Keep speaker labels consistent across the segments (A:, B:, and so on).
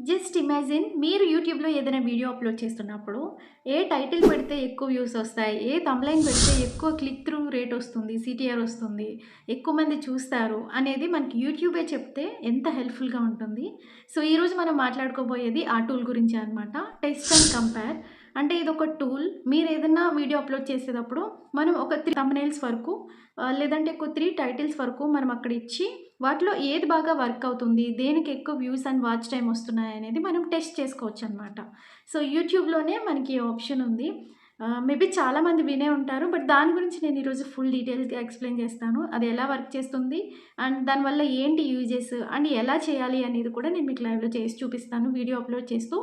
A: Just imagine మీరు యూట్యూబ్‌లో ఏదైనా వీడియో అప్‌లోడ్ చేస్తున్నప్పుడు, ఏ టైటిల్ పెడితే ఎక్కువ వ్యూస్ ఒస్తాయి, ఏ థంబ్‌నెయిల్ పెడితే ఎక్కువ క్లిక్ త్రూ రేట్ ఒస్తుంది, సీటీఆర్ ఒస్తుంది, ఎక్కువ మంది చూస్తారు అనేది మనకి యూట్యూబే చెప్తే ఎంత హెల్ప్‌ఫుల్‌గా ఉంటుంది. సో, ఈరోజు మనం మాట్లాడుకోబోయేది ఆ టూల్ గురించే అనమాట. Test and compare. అంటే ఇదొక టూల్. మీరేదన్నా వీడియో అప్‌లోడ్ చేసేటప్పుడు మనం ఒక 3 థంబ్‌నెయిల్స్ వరకు లేదంటే ఒక 3 టైటిల్స్ వరకు మనం అక్కడ ఇచ్చి వాటిలో ఏది బాగా వర్క్ అవుతుంది, దేనికి ఎక్కువ వ్యూస్ అండ్ వాచ్ టైమ్ వస్తున్నాయనేది మనం టెస్ట్ చేసుకోవచ్చనమాట. సో, యూట్యూబ్‌లోనే మనకి ఈ ఆప్షన్ ఉంది. మేబీ చాలామంది వినే ఉంటారు. బట్ దాని గురించి నేను ఈరోజు ఫుల్ డీటెయిల్స్‌గా ఎక్స్‌ప్లెయిన్ చేస్తాను. అది ఎలా వర్క్ చేస్తుంది అండ్ దానివల్ల ఏంటి యూజెస్ అండ్ ఎలా చేయాలి అనేది కూడా నేను మీకు లైవ్‌లో చేసి చూపిస్తాను వీడియో అప్‌లోడ్ చేస్తూ.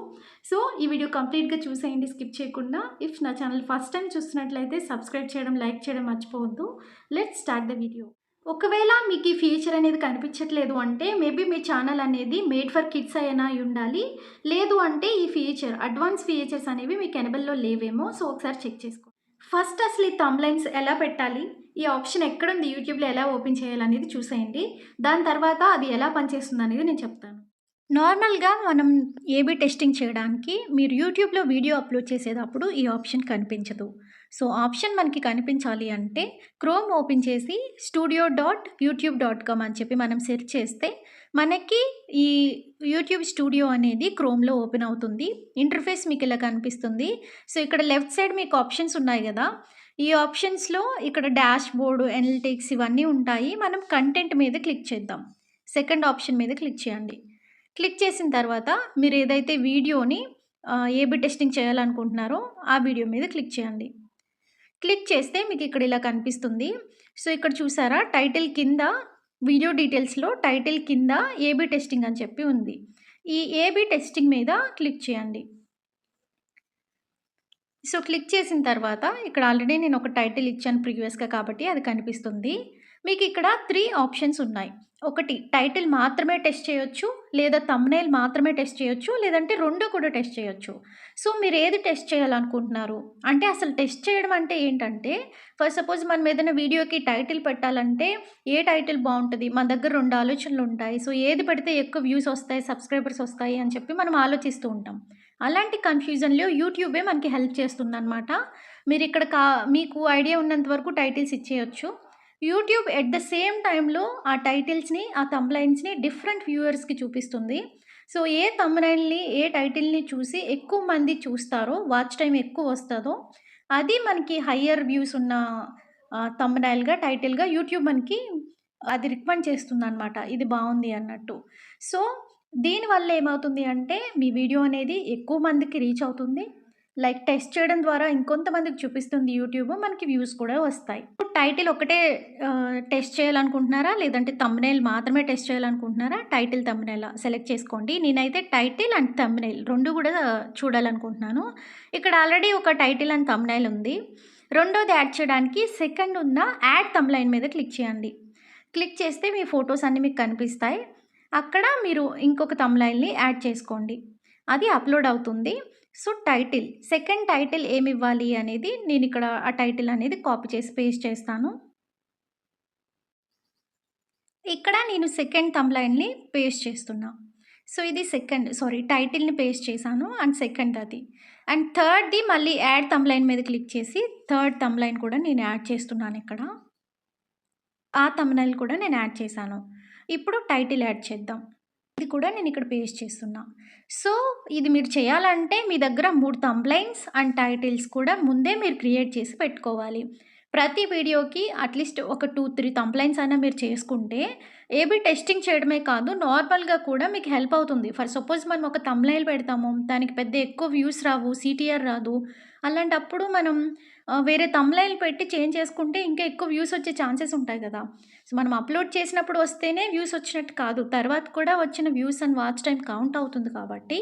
A: సో, ఈ వీడియో కంప్లీట్‌గా చూసేయండి స్కిప్ చేయకుండా. ఇఫ్ నా ఛానల్ ఫస్ట్ టైమ్ చూస్తున్నట్లయితే సబ్స్క్రైబ్ చేయడం, లైక్ చేయడం మర్చిపోవద్దు. Let's start the video. ఒకవేళ మీకు ఈ ఫీచర్ అనేది కనిపించట్లేదు అంటే మేబీ మీ ఛానల్ అనేది మేడ్ ఫర్ కిడ్స్ అయినా అయ్యుండాలి. లేదు అంటే ఈ ఫీచర్ అడ్వాన్స్ ఫీచర్స్ అనేవి మీకు ఎనేబుల్‌లో లేవేమో. సో, ఒకసారి చెక్ చేసుకోండి. ఫస్ట్ అసలు ఈ థంబ్‌నెయిల్స్ ఎలా పెట్టాలి? ఈ ఆప్షన్ ఎక్కడుంది యూట్యూబ్‌లో ఎలా ఓపెన్ చేయాలనేది చూసేయండి. దాని తర్వాత అది ఎలా పనిచేస్తుందనేది నేను చెప్తాను. నార్మల్‌గా మనం ఏబీ టెస్టింగ్ చేయడానికి మీరు యూట్యూబ్‌లో వీడియో అప్‌లోడ్ చేసేటప్పుడు ఈ ఆప్షన్ కనిపించదు. సో, ఆప్షన్ మనకి కనిపించాలి అంటే క్రోమ్ ఓపెన్ చేసి studio.youtube.com అని చెప్పి మనం సెర్చ్ చేస్తే మనకి ఈ యూట్యూబ్ స్టూడియో అనేది క్రోమ్‌లో ఓపెన్ అవుతుంది. ఇంటర్ఫేస్ మీకు ఇలా కనిపిస్తుంది. సో, ఇక్కడ లెఫ్ట్ సైడ్ మీకు ఆప్షన్స్ ఉన్నాయి గదా! ఈ ఆప్షన్స్‌లో ఇక్కడ డాష్‌బోర్డ్, అనలిటిక్స్ ఇవన్నీ ఉంటాయి. మనం కంటెంట్ మీద క్లిక్ చేద్దాం. సెకండ్ ఆప్షన్ మీద క్లిక్ చేయండి. క్లిక్ చేసిన తర్వాత మీరు ఏదైతే వీడియోని ఏబీ టెస్టింగ్ చేయాలనుకుంటున్నారో ఆ వీడియో మీద క్లిక్ చేయండి. క్లిక్ చేస్తే మీకు ఇక్కడ ఇలా కనిపిస్తుంది. సో, ఇక్కడ చూసారా టైటిల్ కింద వీడియో డీటెయిల్స్‌లో టైటిల్ కింద ఏబీ టెస్టింగ్ అని చెప్పి ఉంది. ఈ ఏబీ టెస్టింగ్ మీద క్లిక్ చేయండి. సో, క్లిక్ చేసిన తర్వాత ఇక్కడ ఆల్రెడీ నేను ఒక టైటిల్ ఇచ్చాను ప్రీవియస్‌గా కాబట్టి అది కనిపిస్తుంది. మీకు ఇక్కడ 3 ఆప్షన్స్ ఉన్నాయి. ఒకటి టైటిల్ మాత్రమే టెస్ట్ చేయొచ్చు, లేదా థంబ్‌నెయిల్ మాత్రమే టెస్ట్ చేయొచ్చు, లేదంటే 2 కూడా టెస్ట్ చేయొచ్చు. సో, మీరు ఏది టెస్ట్ చేయాలనుకుంటున్నారు? అంటే అసలు టెస్ట్ చేయడం అంటే ఏంటంటే, ఫర్ సపోజ్ మనం ఏదైనా వీడియోకి టైటిల్ పెట్టాలంటే ఏ టైటిల్ బావుంటది? మన దగ్గర 2 ఆలోచనలుంటాయి. సో, ఏది పెడితే ఎక్కువ వ్యూస్ వస్తాయి, సబ్స్క్రైబర్స్ వస్తాయి అని చెప్పి మనం ఆలోచిస్తూ ఉంటాం. అలాంటి కన్‌ఫ్యూజన్‌లో యూట్యూబే మనకి హెల్ప్ చేస్తుందనమాట. మీరిక్కడ మీకు ఐడియా ఉన్నంత వరకు టైటిల్స్ ఇచ్చేయొచ్చు. యూట్యూబ్ ఎట్ ద సేమ్ టైమ్‌లో ఆ టైటిల్స్‌ని, ఆ థంబ్‌నెయిల్స్‌ని డిఫరెంట్ వ్యూవర్స్‌కి చూపిస్తుంది. సో, ఏ థంబ్‌నెయిల్‌ని, ఏ టైటిల్‌ని చూసి ఎక్కువ మంది చూస్తారో, వాచ్ టైమ్ ఎక్కువ వస్తదో, అది మనకి హయ్యర్ వ్యూస్ ఉన్న థంబ్‌నెయిల్‌గా, టైటిల్‌గా యూట్యూబ్ మనకి అది రికమెండ్ చేస్తుందనమాట. ఇది బావుంది అన్నట్టు. సో, దీనివల్ల ఏమవుతుంది అంటే, మీ వీడియో అనేది ఎక్కువ మందికి రీచ్ అవుతుంది. లైక్ టెస్ట్ చేయడం ద్వారా ఇంకొంతమందికి చూపిస్తుంది యూట్యూబ్. మనకి వ్యూస్ కూడా వస్తాయి. టైటిల్ ఒకటే టెస్ట్ చేయాలనుకుంటున్నారా? లేదంటే థంబ్‌నెయిల్ మాత్రమే టెస్ట్ చేయాలనుకుంటున్నారా? టైటిల్, థంబ్‌నెయిలా సెలెక్ట్ చేసుకోండి. నేనైతే టైటిల్ అండ్ థంబ్‌నెయిల్ 2 కూడా చూడాలనుకుంటున్నాను. ఇక్కడ ఆల్రెడీ ఒక టైటిల్ అండ్ థంబ్‌నెయిల్ ఉంది. రెండోది యాడ్ చేయడానికి సెకండ్ ఉన్న యాడ్ థంబ్‌నెయిల్ మీద క్లిక్ చేయండి. క్లిక్ చేస్తే మీ ఫోటోస్ అన్నీ మీకు కనిపిస్తాయి. అక్కడ మీరు ఇంకొక థంబ్‌నెయిల్‌ని యాడ్ చేసుకోండి. అది అప్‌లోడ్ అవుతుంది. సో, టైటిల్ సెకండ్ టైటిల్ ఏమివ్వాలి అనేది నేనిక్కడ ఆ టైటిల్ అనేది కాపీ చేసి పేస్ట్ చేస్తాను. ఇక్కడ నేను సెకండ్ థంబ్‌నెయిల్‌ని పేస్ట్ చేస్తున్నా. సో, ఇది టైటిల్‌ని పేస్ట్ చేశాను అండ్ సెకండ్ అది. అండ్ థర్డ్‌ది మళ్ళీ యాడ్ థంబ్‌నెయిల్ మీద క్లిక్ చేసి థర్డ్ థంబ్‌నెయిల్ కూడా నేను యాడ్ చేస్తున్నానిక్కడ. ఆ థంబ్‌నెయిల్ కూడా నేను యాడ్ చేశాను. ఇప్పుడు టైటిల్ యాడ్ చేద్దాం. ఇది కూడా నేనిక్కడ పేస్ట్ చేస్తున్నా. సో, ఇది మీరు చేయాలంటే మీ దగ్గర 3 థంబ్‌నెయిల్స్ అండ్ టైటిల్స్ కూడా ముందే మీరు క్రియేట్ చేసి పెట్టుకోవాలి. ప్రతి వీడియోకి అట్‌లీస్ట్ ఒక 2, 3 థంబ్‌నెయిల్స్ అయినా మీరు చేసుకుంటే ఏబీ టెస్టింగ్ చేయడమే కాదు నార్మల్‌గా కూడా మీకు హెల్ప్ అవుతుంది. ఫర్ సపోజ్ మనం ఒక థంబ్‌నెయిల్ పెడతాము. దానికి పెద్ద ఎక్కువ వ్యూస్ రావు, సీటీఆర్ రాదు. అలాంటప్పుడు మనం వేరే థంబ్‌నెయిల్ పెట్టి చేంజ్ చేసుకుంటే ఇంకా ఎక్కువ వ్యూస్ వచ్చే ఛాన్సెస్ ఉంటాయి కదా! సో, మనం అప్‌లోడ్ చేసినప్పుడు వస్తేనే వ్యూస్ వచ్చినట్టు కాదు. తర్వాత కూడా వచ్చిన views and watch time count అవుతుంది కాబట్టి,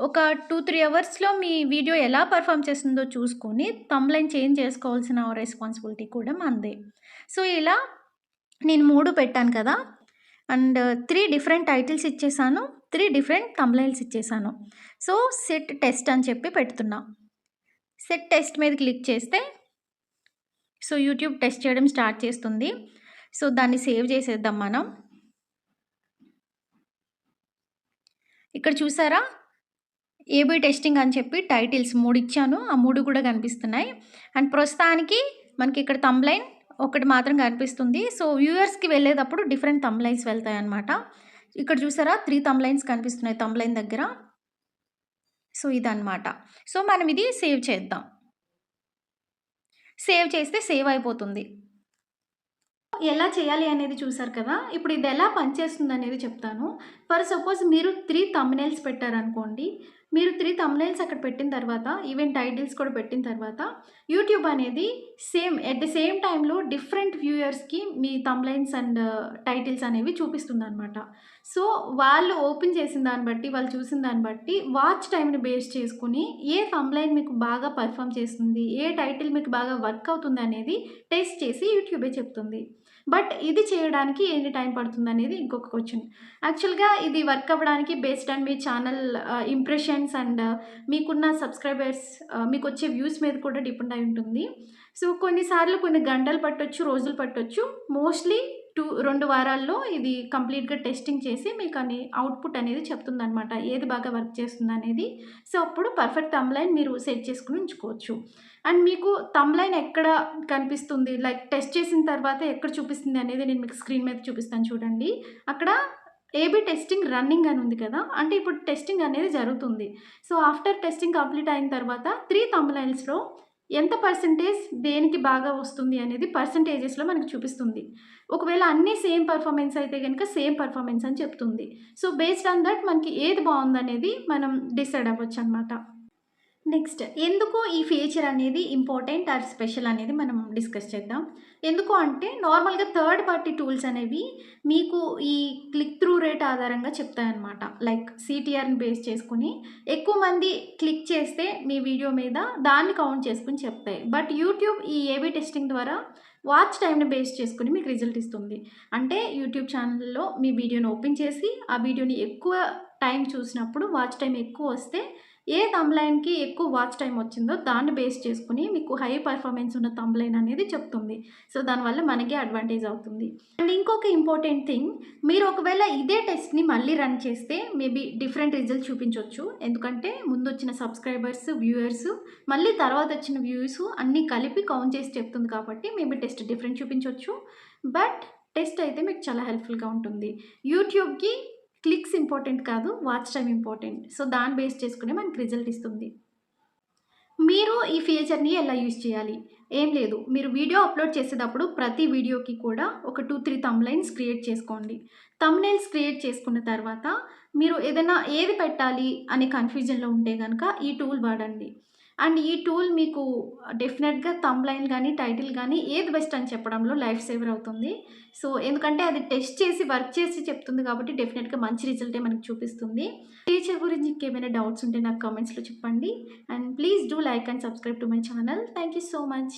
A: ఒక 2, 3 అవర్స్‌లో మీ వీడియో ఎలా పెర్ఫార్మ్ చేస్తుందో చూసుకొని థంబ్‌నెయిల్ చేంజ్ చేసుకోవాల్సిన రెస్పాన్సిబిలిటీ కూడా మనదే. సో, ఇలా నేను 3 పెట్టాను కదా! అండ్ 3 డిఫరెంట్ టైటిల్స్ ఇచ్చేసాను. 3 డిఫరెంట్ థంబ్‌నెయిల్స్ ఇచ్చేసాను. సో, సెట్ టెస్ట్ అని చెప్పి పెడుతున్నా. సెట్ టెస్ట్ మీద క్లిక్ చేస్తే సో, యూట్యూబ్ టెస్ట్ చేయడం స్టార్ట్ చేస్తుంది. సో, దాన్ని సేవ్ చేసేద్దాం మనం. ఇక్కడ చూసారా? ఏబీ టెస్టింగ్ అని చెప్పి టైటిల్స్ 3 ఇచ్చాను. ఆ 3 కూడా కనిపిస్తున్నాయి. అండ్ ప్రస్తుతానికి మనకి ఇక్కడ థంబ్‌లైన్ ఒకటి మాత్రం కనిపిస్తుంది. సో, వ్యూవర్స్‌కి వెళ్ళేటప్పుడు డిఫరెంట్ థంబ్‌లైన్స్ వెళ్తాయన్నమాట. ఇక్కడ చూసారా 3 థంబ్‌లైన్స్ కనిపిస్తున్నాయి థంబ్‌లైన్ దగ్గర. సో, ఇదన్నమాట. సో, మనం ఇది సేవ్ చేద్దాం. సేవ్ చేస్తే సేవ్ అయిపోతుంది. ఎలా చేయాలి అనేది చూసారు కదా! ఇప్పుడు ఇది ఎలా పనిచేస్తుందనేది చెప్తాను. ఫర్ సపోజ్ మీరు 3 థంబ్‌నెయిల్స్ పెట్టారనుకోండి. మీరు 3 థంబ్‌నెయిల్స్ అక్కడ పెట్టిన తర్వాత, ఈవెన్ టైటిల్స్ కూడా పెట్టిన తర్వాత, యూట్యూబ్ అనేది ఎట్ ది సేమ్ టైమ్‌లో డిఫరెంట్ వ్యూయర్స్‌కి మీ థంబ్‌లైన్స్ అండ్ టైటిల్స్ అనేవి చూపిస్తుందనమాట. సో, వాళ్ళు ఓపెన్ చేసిన దాన్ని బట్టి, వాళ్ళు చూసిన దాన్ని బట్టి, వాచ్ టైమ్‌ని బేస్ చేసుకొని, ఏ థంబ్‌లైన్ మీకు బాగా పెర్ఫార్మ్ చేస్తుంది, ఏ టైటిల్ మీకు బాగా వర్క్ అవుతుందనేది టెస్ట్ చేసి యూట్యూబే చెప్తుంది. బట్ ఇది చేయడానికి ఎన్ని టైం పడుతుందనేది ఇంకొక క్వెషన్. యాక్చువల్‌గా ఇది వర్క్ అవ్వడానికి based on me channel impressions and మీకున్న సబ్స్క్రైబర్స్ మీకొచ్చే వ్యూస్ మీద కూడా డిపెండ్ అయి ఉంటుంది. సో, కొన్నిసార్లు కొన్ని గంటలు పట్టొచ్చు, రోజులు పట్టొచ్చు. మోస్ట్‌లీ 2 వారాల్లో ఇది కంప్లీట్‌గా టెస్టింగ్ చేసి మీకని అవుట్‌పుట్ అనేది చెప్తుందనమాట. ఏది బాగా వర్క్ చేస్తుందనేది. సో, అప్పుడు పర్ఫెక్ట్ థంబ్‌లైన్ మీరు సెట్ చేసుకొని ఉంచుకోవచ్చు. అండ్ మీకు థంబ్‌లైన్ ఎక్కడ కనిపిస్తుంది, లైక్ టెస్ట్ చేసిన తర్వాత ఎక్కడ చూపిస్తుంది అనేది నేను మీకు స్క్రీన్ మీద చూపిస్తాను చూడండి. అక్కడ ఏబీ టెస్టింగ్ రన్నింగ్ అని ఉంది కదా! అంటే ఇప్పుడు టెస్టింగ్ అనేది జరుగుతుంది. సో, ఆఫ్టర్ టెస్టింగ్ కంప్లీట్ అయిన తర్వాత 3 థంబ్‌నెయిల్స్‌లో ఎంత పర్సెంటేజ్ దేనికి బాగా వస్తుంది అనేది పర్సెంటేజెస్‌లో మనకు చూపిస్తుంది. ఒకవేళ అన్నీ సేమ్ పెర్ఫార్మన్స్ అయితే గనుక సేమ్ పెర్ఫార్మన్స్ అని చెప్తుంది. సో, బేస్డ్ ఆన్ దట్ మనకి ఏది బావుందనేది మనం డిసైడ్ అవ్వొచ్చనమాట. నెక్స్ట్ ఎందుకు ఈ ఫీచర్ అనేది ఇంపార్టెంట్ ఆర్ స్పెషల్ అనేది మనం డిస్కస్ చేద్దాం. ఎందుకు అంటే నార్మల్‌గా థర్డ్ పార్టీ టూల్స్ అనేవి మీకు ఈ క్లిక్ త్రూ రేట్ ఆధారంగా చెప్తాయన్నమాట. లైక్ సీటీఆర్‌ని బేస్ చేసుకొని ఎక్కువ మంది క్లిక్ చేస్తే మీ వీడియో మీద దాన్ని కౌంట్ చేసుకొని చెప్తాయి. బట్ యూట్యూబ్ ఈ ఏబీ టెస్టింగ్ ద్వారా వాచ్ టైమ్‌ని బేస్ చేసుకొని మీకు రిజల్ట్ ఇస్తుంది. అంటే యూట్యూబ్ ఛానల్‌లో మీ వీడియోని ఓపెన్ చేసి ఆ వీడియోని ఎక్కువ టైం చూసినప్పుడు వాచ్ టైమ్ ఎక్కువొస్తే ఏ థంబ్‌లైన్‌కి ఎక్కువ వాచ్ టైమ్ వచ్చిందో దాన్ని బేస్ చేసుకొని మీకు హై పెర్ఫార్మెన్స్ ఉన్న థంబ్‌లైన్ అనేది చెప్తుంది. సో, దానివల్ల మనకే అడ్వాంటేజ్ అవుతుంది. అండ్ ఇంకొక ఇంపార్టెంట్ థింగ్ మీరు ఒకవేళ ఇదే టెస్ట్‌ని మళ్ళీ రన్ చేస్తే మేబీ డిఫరెంట్ రిజల్ట్స్ చూపించొచ్చు. ఎందుకంటే ముందొచ్చిన సబ్స్క్రైబర్స్, వ్యూయర్స్ మళ్ళీ తర్వాత వచ్చిన వ్యూస్ అన్నీ కలిపి కౌంట్ చేసి చెప్తుంది కాబట్టి మేబీ టెస్ట్ డిఫరెంట్ చూపించొచ్చు. బట్ టెస్ట్ అయితే మీకు చాలా హెల్ప్‌ఫుల్‌గా ఉంటుంది. యూట్యూబ్‌కి క్లిక్స్ ఇంపార్టెంట్ కాదు. Watch time important. సో, దాన్ని బేస్ చేసుకునే మనకి రిజల్ట్ ఇస్తుంది. మీరు ఈ ఫీచర్‌ని ఎలా యూజ్ చేయాలి? ఏం లేదు. మీరు వీడియో అప్‌లోడ్ చేసేటప్పుడు ప్రతి వీడియోకి కూడా ఒక 2, 3 థంబ్‌నెయిల్స్ క్రియేట్ చేసుకోండి. థంబ్‌నెయిల్స్ క్రియేట్ చేసుకున్న తర్వాత మీరు ఏదైనా ఏది పెట్టాలి అనే కన్‌ఫ్యూజన్‌లో ఉంటే గనక ఈ టూల్ వాడండి. అండ్ ఈ టూల్ మీకు డెఫినిట్‌గా థంబ్‌నెయిల్ గానీ, టైటిల్ గానీ ఏది బెస్ట్ అని చెప్పడంలో లైఫ్ సేవర్ అవుతుంది. సో, ఎందుకంటే అది టెస్ట్ చేసి, వర్క్ చేసి చెప్తుంది కాబట్టి డెఫినిట్‌గా మంచి రిజల్టే మనకు చూపిస్తుంది. ఫీచర్ గురించి ఇంకేమైనా డౌట్స్ ఉంటే నాకు కామెంట్స్‌లో చెప్పండి. And please do like and subscribe to my channel. Thank you so much.